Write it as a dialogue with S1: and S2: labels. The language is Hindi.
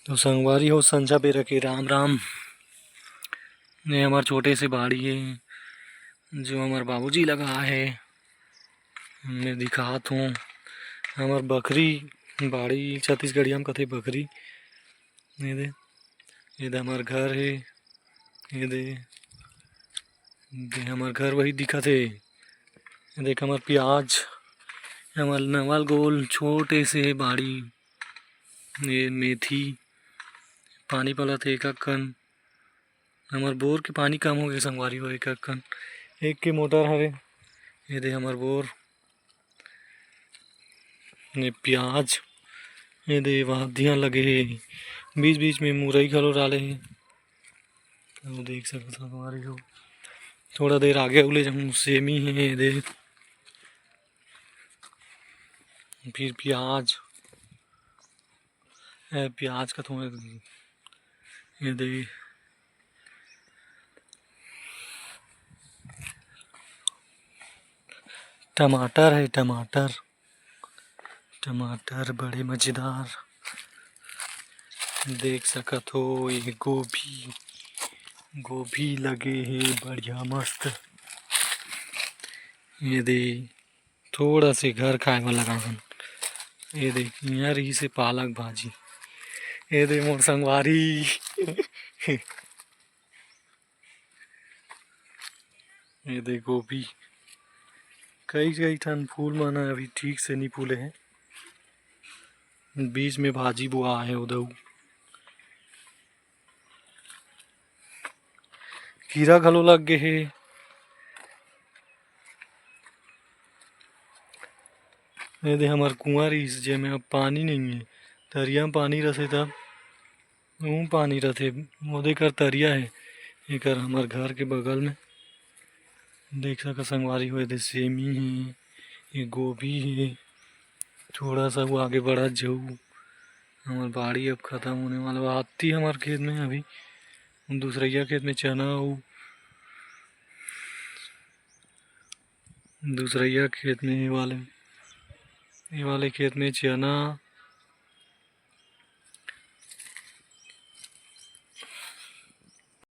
S1: तो संगवारी हो संझा बेरा के राम राम। ये हमारे छोटे से बाड़ी है जो हमारे बाबूजी लगा है। मैं दिखात हूँ हमार बकरी बाड़ी छत्तीसगढ़िया में कथे बकरी। ये दे हमार घर है। ये दे हमार घर वही दिखत है। ये देख हमार प्याज हमार नवल गोल छोटे से बाड़ी। ये मेथी पानी पलत है एक कन। हमार बोर के पानी कम हो गए संगवारी हो एक कन एक के मोटर हवे। ये दे हमार बोर। ये प्याज ये दे वादियाँ लगे हे बीच बीच में मुरई घलो डाले हे। तो देख सकते संगवारी हो थोड़ा देर आगे उले जाऊँ सेमी है। ये दे फिर प्याज प्याज का थोड़ा ये दे टमाटर है। टमाटर टमाटर बड़े मजेदार देख सकत हो। ये गोभी गोभी लगे है बढ़िया मस्त। ये दे थोड़ा से घर खाए वाला लगावन। ये दे यहाँ रही से पालक भाजी। ये दे मोर संगवारी ये दे गोभी कई कई ठन फूल माना अभी ठीक से नहीं फूले हैं। बीच में भाजी बुआ है उधर कीड़ा घलो लग गए है। ये दे हमार कुआं रहीस जेमे अब पानी नहीं है। तरिया में पानी रथे तब पानी रथे ओदे कर तरिया है। एक हमार घर के बगल में देख सका संगवारी हो। दे सेमी है ये गोभी है। थोड़ा सा वो आगे बढ़ा जाऊ हमार बाड़ी अब खत्म होने वाला आती हमारे खेत में अभी दूसरिया खेत में चना हो। दूसरिया खेत में ये वाले खेत में चना